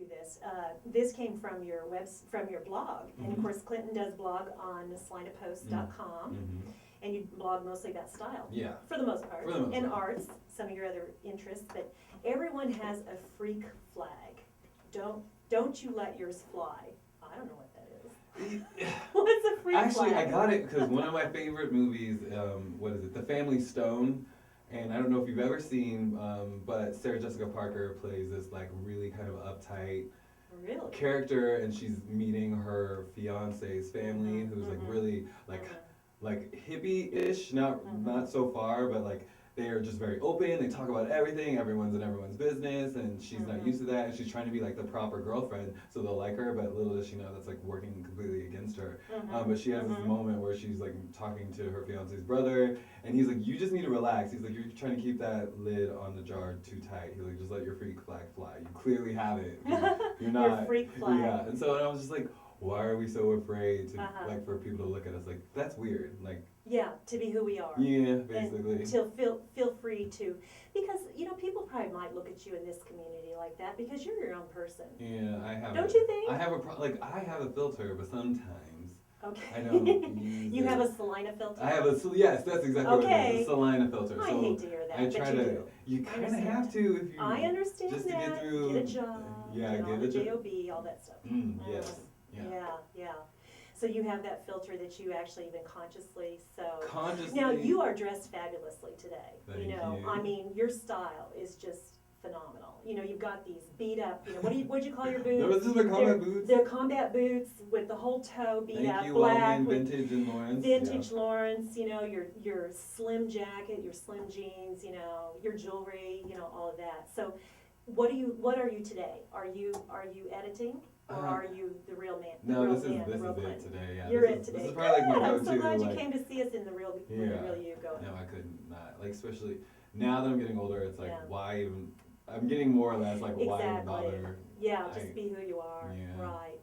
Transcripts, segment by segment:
this. This came from your blog, and of course Clinton does blog on salinapost.com, and you blog mostly about style. Yeah. For the most part, For the most and part. arts, some of your other interests. But everyone has a freak flag. Don't you let yours fly. I don't know what that is. What's a freak Actually, flag? I got it because one of my favorite movies, what is it, The Family Stone, and I don't know if you've ever seen, but Sarah Jessica Parker plays this like really kind of uptight Really? character, and she's meeting her fiance's family, who's like really like hippie-ish, not so far, but like they are just very open. They talk about everything. Everyone's in everyone's business, and she's not used to that. And she's trying to be like the proper girlfriend, so they'll like her. But little does she know that's like working completely against her. But she has this moment where she's like talking to her fiance's brother, and he's like, "You just need to relax." He's like, "You're trying to keep that lid on the jar too tight." He's like, "Just let your freak flag fly. You clearly have it. You're not." Your freak flag. Yeah. And so I was just like, why are we so afraid to like for people to look at us like that's weird? Like. Yeah, to be who we are. Yeah, basically. And to feel free to, because people probably might look at you in this community like that because you're your own person. Yeah, I have. Don't you think? I have I have a filter, but sometimes. Okay. I don't use You it. have a Salina filter. I have yes, that's exactly what it is. A Salina filter. I So hate to hear that. I try but you to. do. You kind of have to if you. I understand just that. to get through. Get a job. Yeah, get get all a the job. job, all that stuff. Yes. Yeah. Yeah. So you have that filter that you actually even consciously so. Consciously. Now you are dressed fabulously today. Thank you. I mean, your style is just phenomenal. You've got these beat up. What'd you call your boots? No, this is the combat boots. They're combat boots with the whole toe beat Thank up, you, black Logan, with vintage and Lawrence. vintage Lawrence. Your slim jacket, your slim jeans. Your jewelry. All of that. So, what are you today? Are you editing? Or are you the real man? No, this is Clinton? it today. Yeah, You're it today. This is probably like my go-to. I'm so glad you came to see us in the real you going. No, I couldn't not. Like especially now that I'm getting older, it's like why even? I'm getting more or less like why even bother? Yeah, just be who you are. Yeah. Right.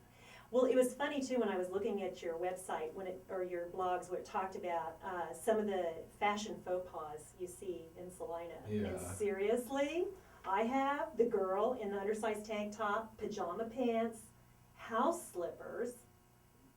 Well, it was funny too when I was looking at your website or your blogs where it talked about some of the fashion faux pas you see in Salina. Yeah. And seriously, I have the girl in the undersized tank top, pajama pants, house slippers,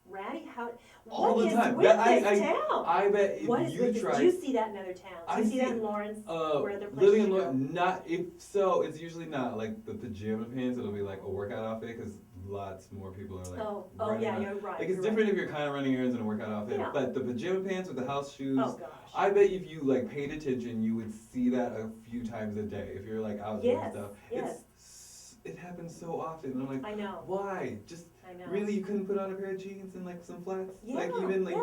ratty house. All the time. With this town? I bet if What is you with this? try. Do you see that in other towns? Do you see that in Lawrence? Or other places Living in you go? Lawrence, not if so. It's usually not like the pajama pants. It'll be like a workout outfit because lots more people are like. Oh yeah, you're right. Like it's different if you're kind of running errands in a workout outfit. Yeah. But the pajama pants with the house shoes. Oh gosh. I bet if you like paid attention, you would see that a few times a day. If you're like out doing stuff, it happens so often. And I'm like, I know. Why? Just really, you couldn't put on a pair of jeans and like some flats? Yeah,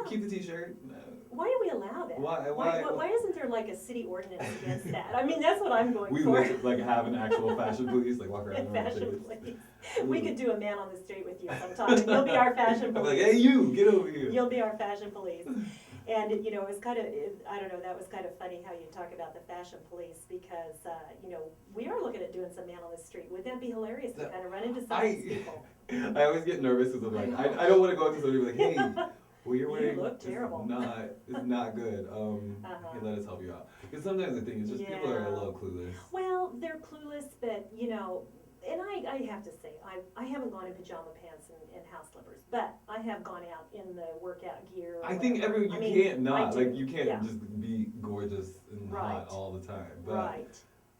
keep the t-shirt. No. Why do we allow that? Why? Why isn't there like a city ordinance against that? I mean, that's what I'm going we for. like have an actual fashion police, like walk around. Fashion police. We could do a man on the street with you sometime. And you'll be our fashion police. I'm like, hey, you get over here. You'll be our fashion police. And it was kind of, I don't know, that was kind of funny how you talk about the fashion police because, we are looking at doing some man on the street. Would that be hilarious to kind of run into some of these people? I always get nervous because I'm like, I don't want to go up to somebody and be like, hey, well, you're wearing. You look terrible. It's not good. Hey, let us help you out. Because sometimes the thing is just people are a little clueless. Well, they're clueless, but, and I have to say, I haven't gone in pajama pants and house slippers, but I have gone out in the workout gear. I think you can't just be gorgeous and hot all the time. But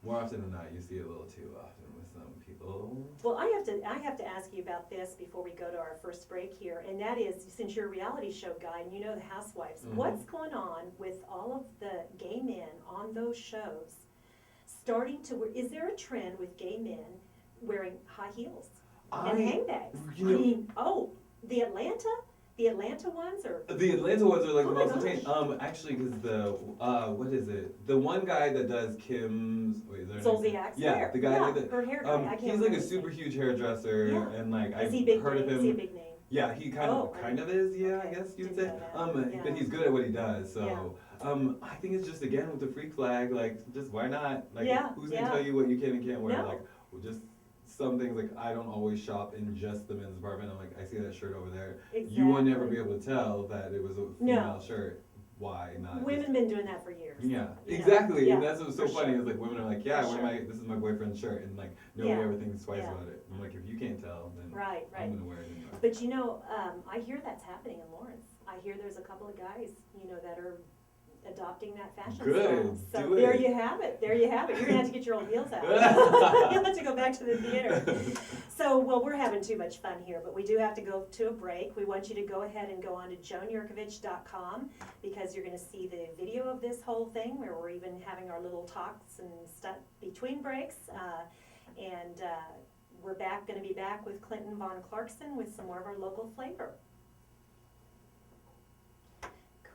more often than not, you see it a little too often with some people. Well, I have to ask you about this before we go to our first break here, and that is, since you're a reality show guy and you know the housewives, what's going on with all of the gay men on those shows is there a trend with gay men wearing high heels and handbags? The Atlanta ones are. The Atlanta ones are like the most gosh. insane. Actually, because what is it? The one guy that does Kim's. Wait, is there Zolciak's hair. The guy her hair guy. I can't he's like a super huge hairdresser, and like I've heard of him. Is he a big name? Yeah, he kind of is. Yeah, okay. I guess you'd say. But he's good at what he does. So. I think it's just again with the freak flag, like just why not? Like who's gonna tell you what you can and can't wear? No. Like just some things like I don't always shop in just the men's department. I'm like I see that shirt over there. Exactly. You will never be able to tell that it was a female shirt. why not. Women been doing that for years. Yeah, you know? exactly. Yeah, And that's what's so for funny sure. is like women are like, yeah, For sure. this is my boyfriend's shirt, and like nobody Yeah. ever thinks twice Yeah. about it. I'm like, if you can't tell, then Right, right. I'm gonna wear it anyway. But you know, I hear that's happening in Lawrence. I hear there's a couple of guys, you know, that are adopting that fashion Good, style. So do there it. you have it. There you have it. You're gonna have to get your old heels out. You'll have to go back to the theater. So, well, we're having too much fun here, but we do have to go to a break. We want you to go ahead and go on to joanjerkovich.com because you're gonna see the video of this whole thing where we're even having our little talks and stuff between breaks. We're gonna be back with Clinton Von Clarkson with some more of our local flavor.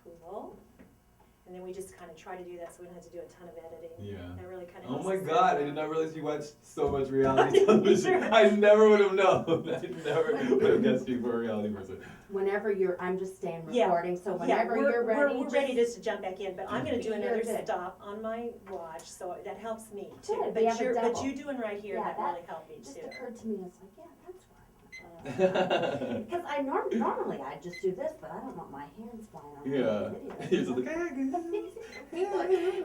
Cool. And then we just kind of try to do that so we don't have to do a ton of editing. Yeah. That really kind of Oh helps my us God, out. I did not realize you watched so much reality television. I never would have known. I never would have guessed you for a reality person. Whenever I'm just staying Yeah. recording, so whenever you're ready. We're ready just to jump back in, but I'm gonna do You're another good. stop on my watch, so that helps me too. Good, we But have a but double. you doing right here, Yeah, that that really helped me It just too. occurred to me, it's like, yeah, that's where I want Because I normally I just do this, but I don't want my hands flying on Yeah. the You're video. just like,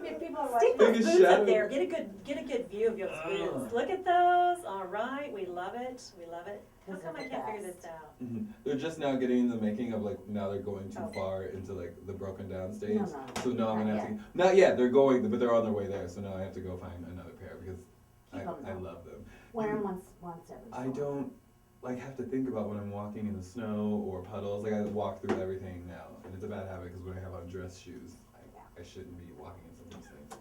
If people are Stick watching, Take a those boots shadow. up there, get a good view of your boots. Look at those, all right, we love it, we love it. How Those come are I the can't figure best. this out? Mhm. They're just now getting the making of like now they're going too Okay. far into like the broken down stage. No, So now I'm not gonna have yet. to not yet. They're going, but they're on their way there. So now I have to go find another pair because Keep 'em I though. love them. wear them once every so I don't like have to think about when I'm walking in the snow or puddles. Like I walk through everything now, and it's a bad habit because when I have on dress shoes, I shouldn't be walking in some of these things.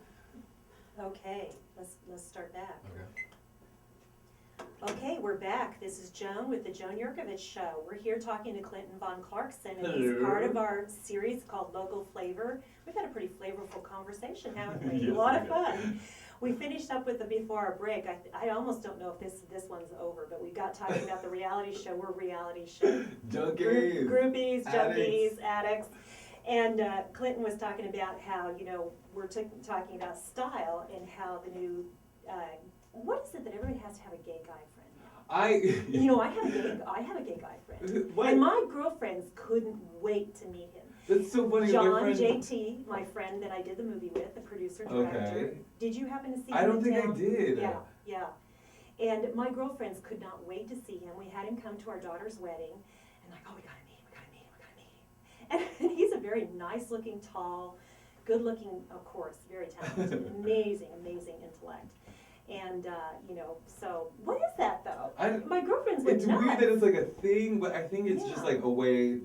Okay, let's start back. Okay. Okay, we're back. This is Joan with the Joan Jerkovich Show. We're here talking to Clinton Von Clarkson, and he's Hello. part of our series called Local Flavor. We've had a pretty flavorful conversation, haven't we? Yes, A lot we of fun. We finished up with before our break. I almost don't know if this one's over, but we got talking about the reality show. We're a reality show. Junkies. Groupies, junkies, Addicts. addicts. And Clinton was talking about how, you know, we're talking about style and how the new, what is it that everybody has to have a gay guy friend now? You know, I have a gay guy friend. What? And my girlfriends couldn't wait to meet him. That's so funny. my John, friend, JT, my friend that I did the movie with, the producer, director. Okay. Did you happen to see him I don't in think I town? did. Yeah, yeah. And my girlfriends could not wait to see him. We had him come to our daughter's wedding, and like, oh, we gotta meet him, we gotta meet him, we gotta meet him. And he's a very nice-looking, tall, good-looking, of course, very talented, amazing, amazing intellect. And, you know, so, what is that, though? My girlfriends went It's nuts. weird that it's like a thing, but I think it's just Yeah. like a way.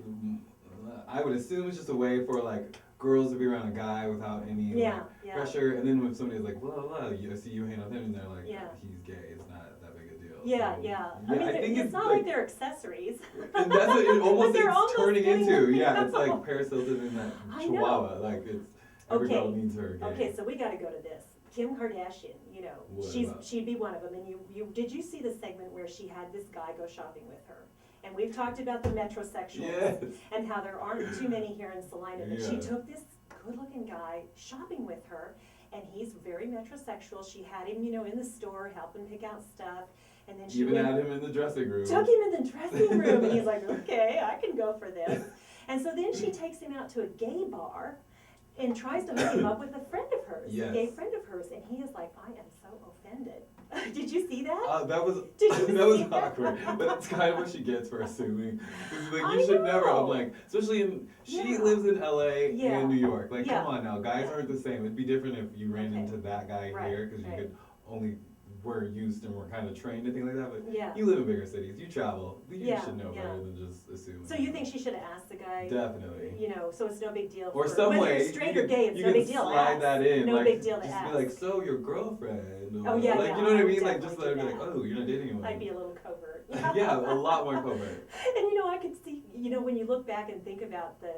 I would assume it's just a way for like girls to be around a guy without any Yeah, like, yeah. pressure. And then when somebody's like, blah blah, blah, I see you hang out with him, and they're like, Yeah. he's gay. It's not that big a deal. Yeah, So, yeah. I mean, think it's not like they're accessories. And that's what it almost But they're it's almost turning getting into. the Yeah, it's memo. like Paris Hilton in that I know. Chihuahua. Like it's every Okay. girl needs her gay. Okay, so we got to go to this. Kim Kardashian, you know, What about? she'd be one of them. And you did you see the segment where she had this guy go shopping with her? And we've talked about the metrosexuals Yes. and how there aren't too many here in Salina. But she Yeah. took this good-looking guy shopping with her, and he's very metrosexual. She had him, you know, in the store, helping pick out stuff, and then she Even went, had him in the dressing room. took him in the dressing room, and he's like, okay, I can go for this. And so then she takes him out to a gay bar and tries to hook him up with a friend of hers, Yes. a gay friend of hers, and he is like, I am so offended. Did you see that? That was Did you that was see that? awkward, but that's kind of what she gets for assuming. It's like I you should never. I'm know. like, especially in she Yeah. lives in LA Yeah. and New York. Like, Yeah. come on now, guys Yeah. aren't the same. It'd be different if you ran Okay. into that guy Right, here because you right. could only we're used and we're kind of trained and things like that. But Yeah. you live in bigger cities, you travel, you Yeah, should know yeah. better than just assume. So you think she should have asked the guy? Definitely. You know, so it's no big deal. Or for, some whether way you're straight you or gay, it's you no can big deal to slide ask. that in. No like, big deal to just ask. be like, so your girlfriend. Or, Oh, yeah, like yeah, you know what I I would mean? Like just definitely let her do be like, that. oh, you're not dating anyone. I'd be a little covert. Yeah, a lot more covert. And you know, I could see, you know, when you look back and think about the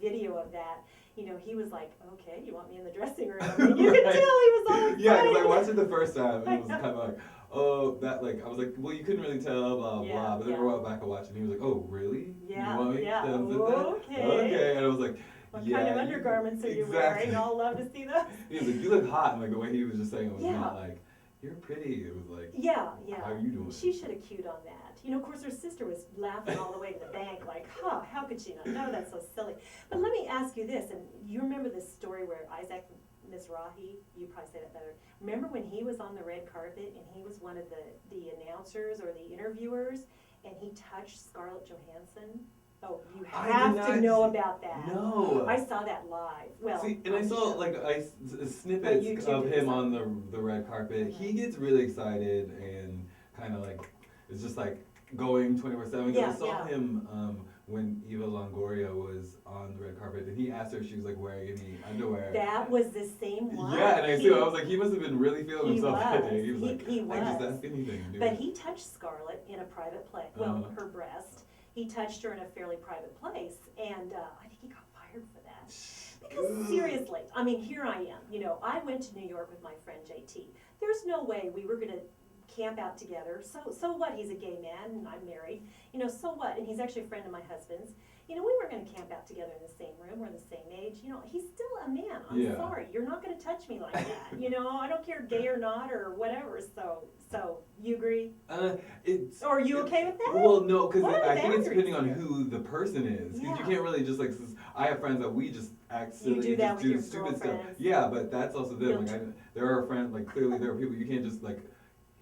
video of that, you know, he was like, okay, you want me in the dressing room? And you could tell he was all excited. Yeah, because I watched it the first time and I it was know. kind of like, oh, that like I was like, well, you couldn't really tell, blah Yeah, blah. But then yeah. I went back and watched it, and he was like, oh, really? Yeah, You want me? yeah, to unzip okay. that? Okay. And I was like, What yeah. kind of undergarments are you exactly. wearing? I'll love to see those. He was like, you look hot, and like the way he was just saying it was Yeah. not like, you're pretty. It was like, Yeah, yeah. how are you doing? She should have cued on that. You know, of course, her sister was laughing all the way to the bank, like, huh, how could she not know? That's so silly. But let me ask you this, and you remember this story where Isaac Mizrahi, you probably say that better. Remember when he was on the red carpet and he was one of the announcers or the interviewers, and he touched Scarlett Johansson? Oh, you I have did to not know see- about that. No. I saw that live. Well, See, and I on the saw show. like But snippets YouTube of did him something. on the red carpet. He Mhm. gets really excited and kind of like it's just like going 24/7. Yeah, I saw yeah. him when Eva Longoria was on the red carpet, and he asked her if she was like wearing any underwear. That was the same one. Yeah, and I He- was like, he must have been really feeling He himself that was. day. He was He- like, he I just was. ask anything, dude. But he touched Scarlett in a private place, well, Uh-huh. her breast. He touched her in a fairly private place, and I think he got fired for that. Because seriously, I mean, here I am, you know, I went to New York with my friend JT. There's no way we were gonna camp out together. So what? He's a gay man and I'm married. You know, so what? And he's actually a friend of my husband's. You know, we weren't gonna camp out together in the same room. We're the same age. You know, he's still a man. I'm Yeah. sorry. You're not gonna touch me like that. You know, I don't care gay or not or whatever. So you agree? It's. Or are you okay with that? Well, no, because What are the I think it's boundaries depending on here? who the person is. Because Yeah. you can't really just like. I have friends that we just act silly, do that just with do your stupid stuff. girlfriends. Yeah, but that's also them. You'll Like, there are friends. Like, clearly there are people you can't just like.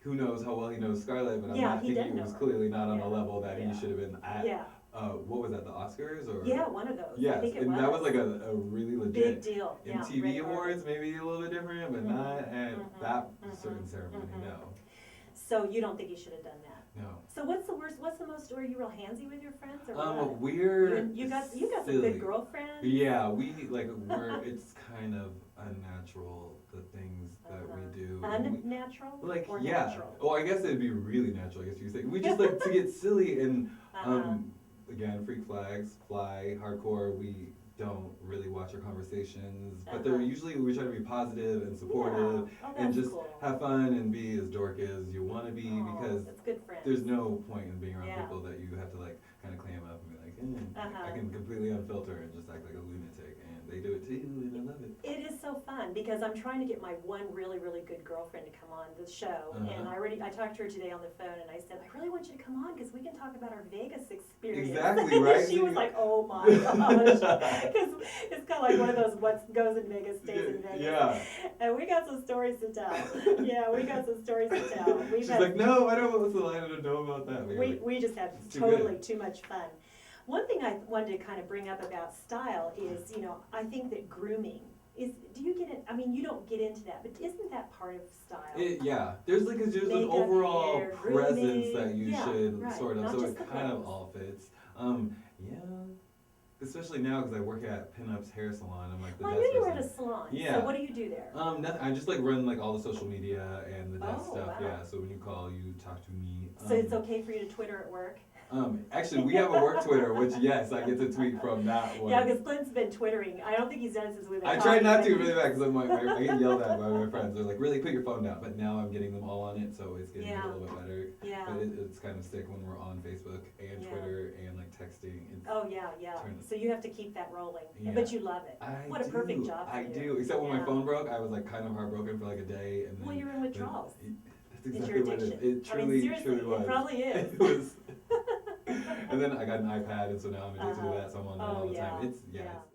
Who knows how well he knows Scarlett? But I'm Yeah, not he thinking doesn't he know was her. clearly not on Yeah. the level that Yeah. he should have been at. Yeah. What was that? The Oscars or? Yeah, one of those. I Yes, think it and was. that was like a really legit. Big deal. Yeah, MTV red carpet. Awards maybe a little bit different, but Mhm, not at mhm, that mhm, certain ceremony. mhm. No, So you don't think you should have done that? no. So what's the worst? What's the most? Were you real handsy with your friends or what? We're You got some silly. good girlfriends. Yeah, we're it's kind of unnatural the things that we do. Unnatural Like or yeah. natural? Oh, I guess it'd be really natural. I guess you say we just like to get silly and Uh-huh. again, freak flags, fly, hardcore. We don't really watch our conversations, but they're Uh-huh. usually we try to be positive and supportive Yeah. Oh, and that's just cool. have fun and be as dork as you want to be Oh, because that's good friends. there's no point in being around Yeah. people that you have to like kind of clam up and be like, Uh-huh. I can completely unfilter and just act like a lunatic, and they do it too, and I love it. It is so fun because I'm trying to get my one really, really good girlfriend to come on the show. And I talked to her today on the phone and I said, I really want you to come on because we can talk about our Vegas experience. Exactly, right? She was like, oh my gosh. Because it's kind of like one of those what goes in Vegas stays in Vegas. Yeah. And we got some stories to tell. Yeah, we got some stories to tell. She's like, no, I don't want Selena to know about that. We just had It's too totally good. too much fun. One thing I wanted to kind of bring up about style is, you know, I think that grooming is, do you get it, I mean, you don't get into that, but isn't that part of style? Yeah, there's like there's an Makeup, overall hair, presence grooming. that you Yeah, should right, sort of, not so just it the kind of clothes. all fits. Yeah, especially now because I work at Pinup's hair salon. I'm like the Well, I best knew you were at person. a salon. Yeah. So what do you do there? Nothing, I just like run like all the social media and the desk Oh, stuff. wow. Yeah, so when you call, you talk to me. So it's okay for you to Twitter at work? Actually, we have a work Twitter, which yes, I get to tweet from that one. Yeah, because Clint's been Twittering. I don't think he's done it since we've been I talking. try not but- to really bad because I'm like, I get yelled at by my friends. They're like, really, put your phone down. But now I'm getting them all on it, so it's getting Yeah. a little bit better. Yeah. But it's kind of sick when we're on Facebook and Yeah. Twitter and like texting. It's, Oh, yeah, yeah. Turn it- So you have to keep that rolling. Yeah. But you love it. I What a do, perfect job for I you. do. Except when my Yeah. phone broke, I was like kind of heartbroken for like a day, and then. Well, you're in withdrawals. That's It's exactly your what it is. addiction. It I mean, truly, seriously, truly was. it probably is. It was. And then I got an iPad, and so now I'm addicted Uh-huh. to that, so I'm on that Oh, all the yeah, time. It's yeah. it's